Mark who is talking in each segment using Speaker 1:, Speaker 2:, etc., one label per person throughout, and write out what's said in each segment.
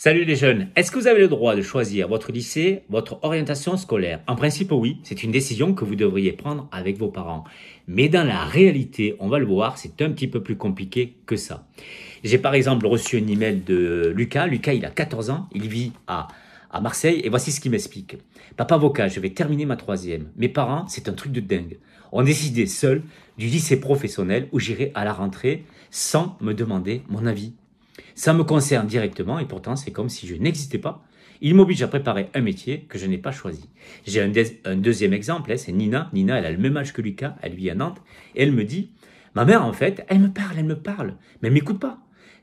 Speaker 1: Salut les jeunes, est-ce que vous avez le droit de choisir votre lycée, votre orientation scolaire? En principe oui, c'est une décision que vous devriez prendre avec vos parents. Mais dans la réalité, on va le voir, c'est un petit peu plus compliqué que ça. J'ai par exemple reçu un email de Lucas. Lucas, il a 14 ans, il vit à Marseille et voici ce qu'il m'explique. Papa avocat, je vais terminer ma troisième. Mes parents, c'est un truc de dingue. On décidé seul du lycée professionnel où j'irai à la rentrée sans me demander mon avis. Ça me concerne directement et pourtant c'est comme si je n'existais pas. Il m'oblige à préparer un métier que je n'ai pas choisi. J'ai un deuxième exemple, c'est Nina. Nina, elle a le même âge que Lucas, elle vit à Nantes et elle me dit, ma mère en fait, elle me parle, mais elle m'écoute pas.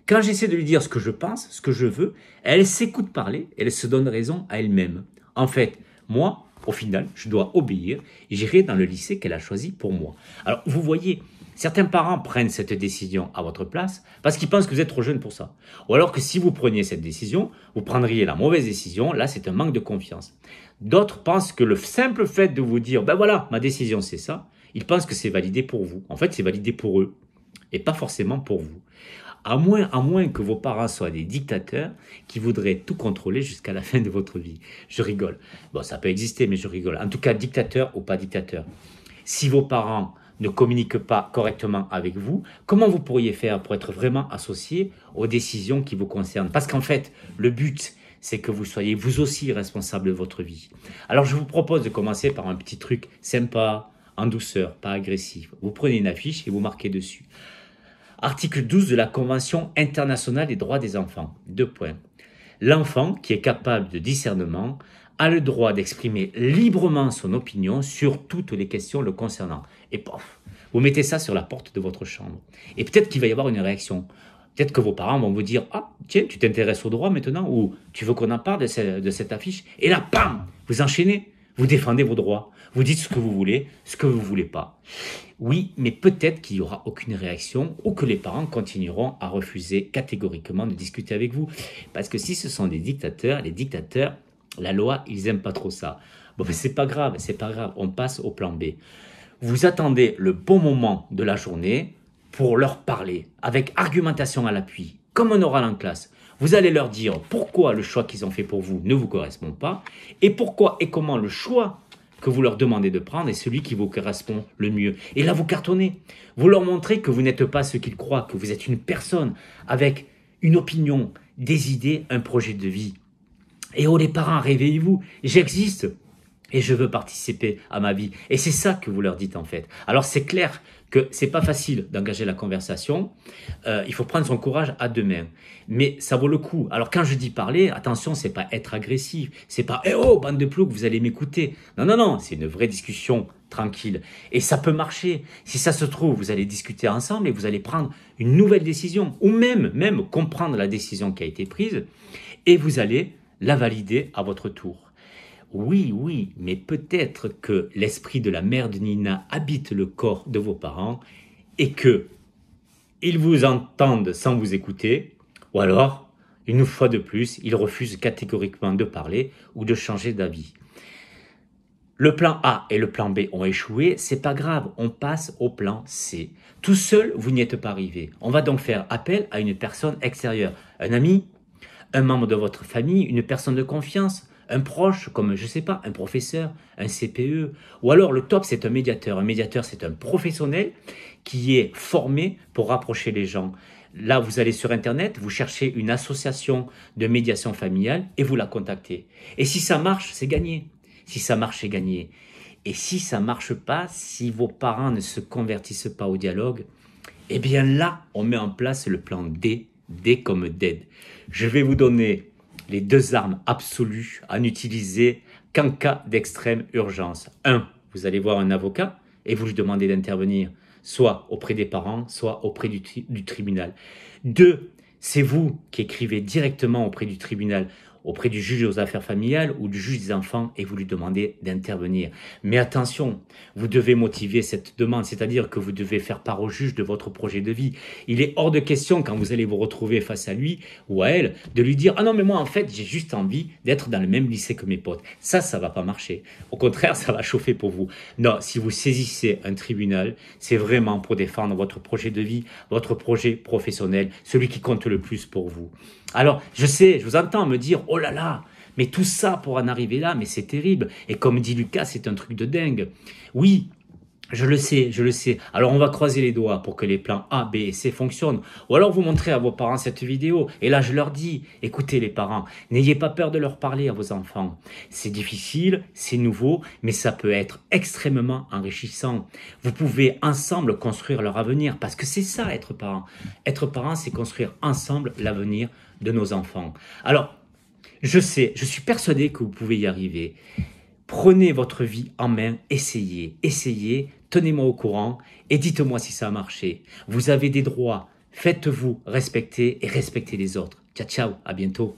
Speaker 1: Quand j'essaie de lui dire ce que je pense, ce que je veux, elle s'écoute parler, elle se donne raison à elle-même. En fait, moi, au final, je dois obéir et j'irai dans le lycée qu'elle a choisi pour moi. Alors, vous voyez, certains parents prennent cette décision à votre place parce qu'ils pensent que vous êtes trop jeune pour ça. Ou alors que si vous preniez cette décision, vous prendriez la mauvaise décision. Là, c'est un manque de confiance. D'autres pensent que le simple fait de vous dire « ben voilà, ma décision c'est ça », ils pensent que c'est validé pour vous. En fait, c'est validé pour eux et pas forcément pour vous. À moins que vos parents soient des dictateurs qui voudraient tout contrôler jusqu'à la fin de votre vie. Je rigole. Bon, ça peut exister, mais je rigole. En tout cas, dictateur ou pas dictateur. Si vos parents ne communiquent pas correctement avec vous, comment vous pourriez faire pour être vraiment associé aux décisions qui vous concernent? Parce qu'en fait, le but, c'est que vous soyez vous aussi responsable de votre vie. Alors, je vous propose de commencer par un petit truc sympa, en douceur, pas agressif. Vous prenez une affiche et vous marquez dessus. Article 12 de la Convention internationale des droits des enfants. 2 points. L'enfant qui est capable de discernement a le droit d'exprimer librement son opinion sur toutes les questions le concernant. Et pof, vous mettez ça sur la porte de votre chambre. Et peut-être qu'il va y avoir une réaction. Peut-être que vos parents vont vous dire « Ah, tiens, tu t'intéresses au droit maintenant » ou « Tu veux qu'on en parle de cette affiche ?» Et là, bam, vous enchaînez, vous défendez vos droits. Vous dites ce que vous voulez, ce que vous ne voulez pas. Oui, mais peut-être qu'il n'y aura aucune réaction ou que les parents continueront à refuser catégoriquement de discuter avec vous. Parce que si ce sont des dictateurs, les dictateurs, la loi, ils n'aiment pas trop ça. Bon, mais c'est pas grave, on passe au plan B. Vous attendez le bon moment de la journée pour leur parler, avec argumentation à l'appui, comme un oral en classe. Vous allez leur dire pourquoi le choix qu'ils ont fait pour vous ne vous correspond pas, et pourquoi et comment le choix que vous leur demandez de prendre est celui qui vous correspond le mieux. Et là, vous cartonnez. Vous leur montrez que vous n'êtes pas ce qu'ils croient, que vous êtes une personne avec une opinion, des idées, un projet de vie. Et oh les parents, réveillez-vous, j'existe et je veux participer à ma vie. Et c'est ça que vous leur dites en fait. Alors c'est clair que c'est pas facile d'engager la conversation, il faut prendre son courage à deux mains. Mais ça vaut le coup. Alors quand je dis parler, attention, c'est pas être agressif, c'est pas « Eh oh, bande de ploucs, vous allez m'écouter ». Non, c'est une vraie discussion tranquille. Et ça peut marcher. Si ça se trouve, vous allez discuter ensemble et vous allez prendre une nouvelle décision ou même comprendre la décision qui a été prise et vous allez la valider à votre tour. Oui, mais peut-être que l'esprit de la mère de Nina habite le corps de vos parents et que ils vous entendent sans vous écouter, ou alors, une fois de plus, ils refusent catégoriquement de parler ou de changer d'avis. Le plan A et le plan B ont échoué, c'est pas grave, on passe au plan C. Tout seul, vous n'y êtes pas arrivé. On va donc faire appel à une personne extérieure, un ami, un membre de votre famille, une personne de confiance, un proche, comme, je sais pas, un professeur, un CPE, ou alors le top, c'est un médiateur. Un médiateur, c'est un professionnel qui est formé pour rapprocher les gens. Là, vous allez sur Internet, vous cherchez une association de médiation familiale et vous la contactez. Et si ça marche, c'est gagné. Si ça marche, c'est gagné. Et si ça marche pas, si vos parents ne se convertissent pas au dialogue, eh bien là, on met en place le plan D, D comme dead. Je vais vous donner les 2 armes absolues à n'utiliser qu'en cas d'extrême urgence. 1, vous allez voir un avocat et vous lui demandez d'intervenir, soit auprès des parents, soit auprès du tribunal. 2, c'est vous qui écrivez directement auprès du tribunal, auprès du juge aux affaires familiales ou du juge des enfants et vous lui demandez d'intervenir. Mais attention, vous devez motiver cette demande, c'est-à-dire que vous devez faire part au juge de votre projet de vie. Il est hors de question quand vous allez vous retrouver face à lui ou à elle de lui dire « Ah non mais moi en fait j'ai juste envie d'être dans le même lycée que mes potes ». Ça va pas marcher. Au contraire, ça va chauffer pour vous. Non, si vous saisissez un tribunal, c'est vraiment pour défendre votre projet de vie, votre projet professionnel, celui qui compte le plus pour vous. Alors, je sais, je vous entends me dire, oh là là, mais tout ça pour en arriver là, mais c'est terrible. Et comme dit Lucas, c'est un truc de dingue. Oui, je le sais, je le sais. Alors on va croiser les doigts pour que les plans A, B et C fonctionnent. Ou alors vous montrez à vos parents cette vidéo. Et là je leur dis, écoutez les parents, n'ayez pas peur de leur parler à vos enfants. C'est difficile, c'est nouveau, mais ça peut être extrêmement enrichissant. Vous pouvez ensemble construire leur avenir, parce que c'est ça être parent. Être parent, c'est construire ensemble l'avenir de nos enfants. Alors, je sais, je suis persuadé que vous pouvez y arriver. Prenez votre vie en main, essayez, essayez, tenez-moi au courant et dites-moi si ça a marché. Vous avez des droits, faites-vous respecter et respectez les autres. Ciao, ciao, à bientôt.